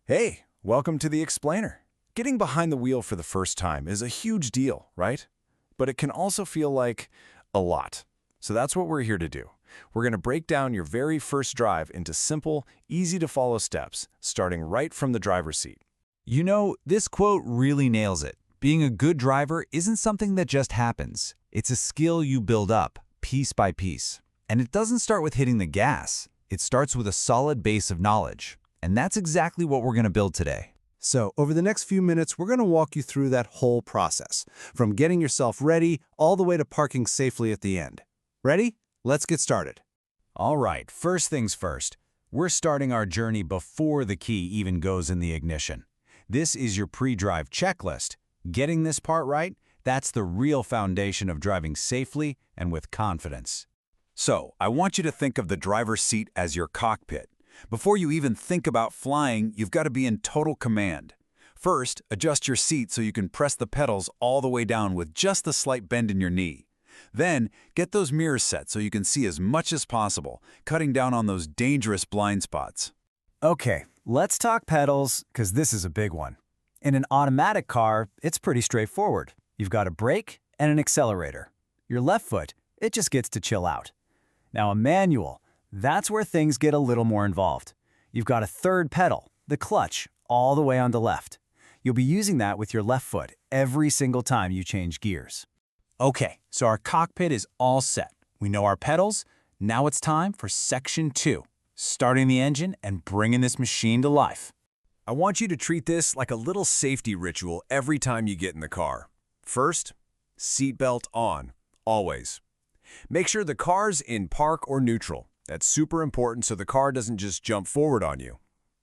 Hey, welcome to the Explainer. Getting behind the wheel for the first time is a huge deal, right? But it can also feel like a lot. So that's what we're here to do. We're going to break down your very first drive into simple, easy-to-follow steps, starting right from the driver's seat. You know, this quote really nails it. Being a good driver isn't something that just happens. It's a skill you build up, piece by piece. And it doesn't start with hitting the gas. It starts with a solid base of knowledge. And that's exactly what we're going to build today. So, over the next few minutes, we're going to walk you through that whole process, from getting yourself ready all the way to parking safely at the end. Ready? Let's get started. All right, first things first. We're starting our journey before the key even goes in the ignition. This is your pre-drive checklist. Getting this part right, that's the real foundation of driving safely and with confidence. So, I want you to think of the driver's seat as your cockpit. Before you even think about flying, you've got to be in total command. First, adjust your seat so you can press the pedals all the way down with just a slight bend in your knee. Then, get those mirrors set so you can see as much as possible, cutting down on those dangerous blind spots. Okay, let's talk pedals, because this is a big one. In an automatic car, it's pretty straightforward. You've got a brake and an accelerator. Your left foot, it just gets to chill out. Now a manual, that's where things get a little more involved. You've got a third pedal, the clutch, all the way on the left. You'll be using that with your left foot every single time you change gears. Okay, so our cockpit is all set. We know our pedals. Now it's time for Section 2, starting the engine and bringing this machine to life. I want you to treat this like a little safety ritual every time you get in the car. First, seatbelt on, always. Make sure the car's in park or neutral. That's super important so the car doesn't just jump forward on you.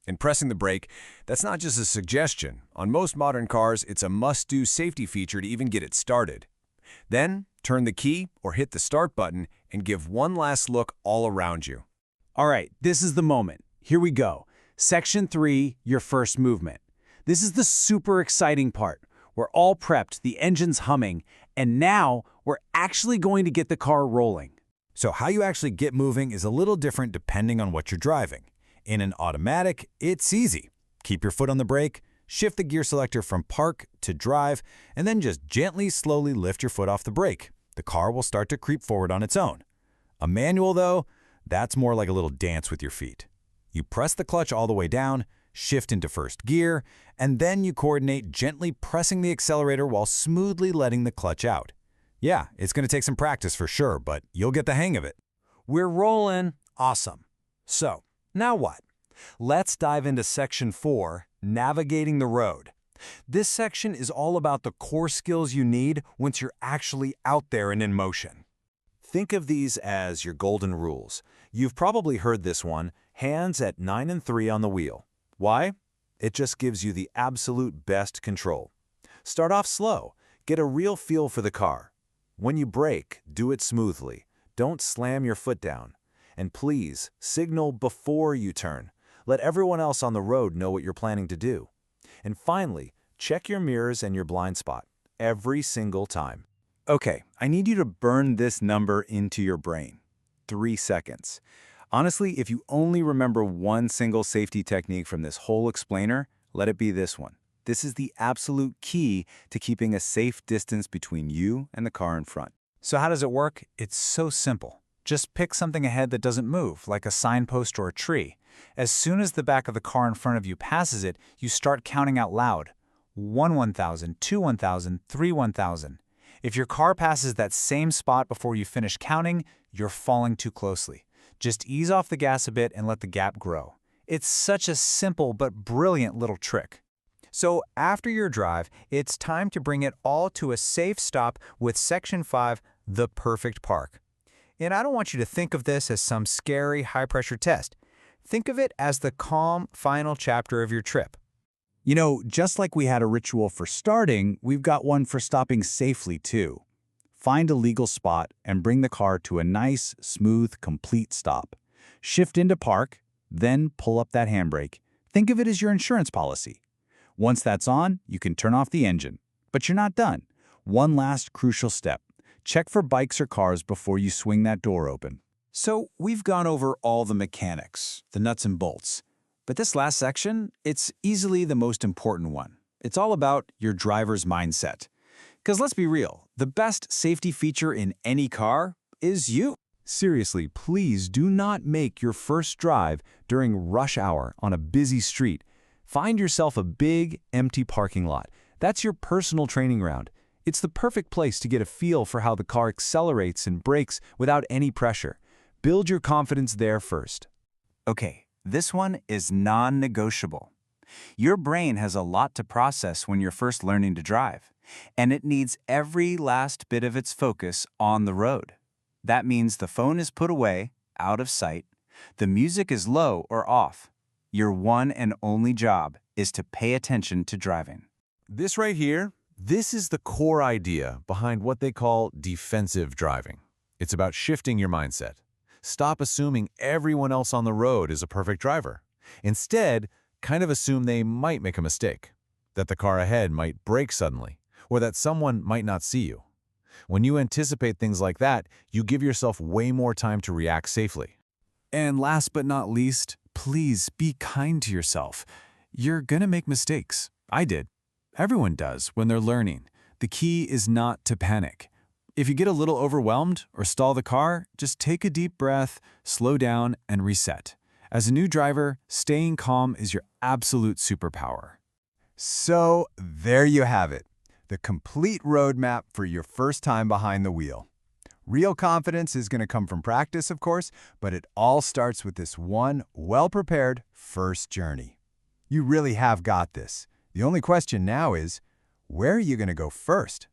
In pressing the brake, that's not just a suggestion. On most modern cars, it's a must-do safety feature to even get it started. Then, turn the key or hit the start button and give one last look all around you. All right, this is the moment. Here we go. Section 3, your first movement. This is the super exciting part. We're all prepped, the engine's humming, and now we're actually going to get the car rolling. So how you actually get moving is a little different depending on what you're driving. In an automatic, it's easy. Keep your foot on the brake, shift the gear selector from park to drive, and then just gently, slowly lift your foot off the brake. The car will start to creep forward on its own. A manual, though, that's more like a little dance with your feet. You press the clutch all the way down, shift into first gear, and then you coordinate gently pressing the accelerator while smoothly letting the clutch out. Yeah, it's going to take some practice for sure, but you'll get the hang of it. We're rolling. Awesome. So, now what? Let's dive into Section 4, Navigating the Road. This section is all about the core skills you need once you're actually out there and in motion. Think of these as your golden rules. You've probably heard this one, hands at 9 and 3 on the wheel. Why? It just gives you the absolute best control. Start off slow. Get a real feel for the car. When you brake, do it smoothly. Don't slam your foot down. And please, signal before you turn. Let everyone else on the road know what you're planning to do. And finally, check your mirrors and your blind spot every single time. Okay, I need you to burn this number into your brain. 3 seconds. Honestly, if you only remember one single safety technique from this whole explainer, let it be this one. This is the absolute key to keeping a safe distance between you and the car in front. So how does it work? It's so simple. Just pick something ahead that doesn't move, like a signpost or a tree. As soon as the back of the car in front of you passes it, you start counting out loud. 1 1000, 2 1000, 3 1000. If your car passes that same spot before you finish counting, you're falling too closely. Just ease off the gas a bit and let the gap grow. It's such a simple but brilliant little trick. So after your drive, it's time to bring it all to a safe stop with Section 5, the perfect park. And I don't want you to think of this as some scary high-pressure test. Think of it as the calm, final chapter of your trip. You know, just like we had a ritual for starting, we've got one for stopping safely too. Find a legal spot and bring the car to a nice, smooth, complete stop. Shift into park, then pull up that handbrake. Think of it as your insurance policy. Once that's on, you can turn off the engine. But you're not done. One last crucial step. Check for bikes or cars before you swing that door open. So we've gone over all the mechanics, the nuts and bolts. But this last section, it's easily the most important one. It's all about your driver's mindset. Because let's be real, the best safety feature in any car is you. Seriously, please do not make your first drive during rush hour on a busy street. Find yourself a big, empty parking lot. That's your personal training ground. It's the perfect place to get a feel for how the car accelerates and brakes without any pressure. Build your confidence there first. Okay, this one is non-negotiable. Your brain has a lot to process when you're first learning to drive, and it needs every last bit of its focus on the road. That means the phone is put away, out of sight, the music is low or off. Your one and only job is to pay attention to driving. This right here, this is the core idea behind what they call defensive driving. It's about shifting your mindset. Stop assuming everyone else on the road is a perfect driver. Instead, kind of assume they might make a mistake, that the car ahead might brake suddenly, or that someone might not see you. When you anticipate things like that, you give yourself way more time to react safely. And last but not least, please be kind to yourself. You're gonna make mistakes. I did. Everyone does when they're learning. The key is not to panic. If you get a little overwhelmed or stall the car, just take a deep breath, slow down, and reset. As a new driver, staying calm is your absolute superpower. So there you have it, the complete roadmap for your first time behind the wheel. Real confidence is going to come from practice, of course, but it all starts with this one well-prepared first journey. You really have got this. The only question now is, where are you going to go first?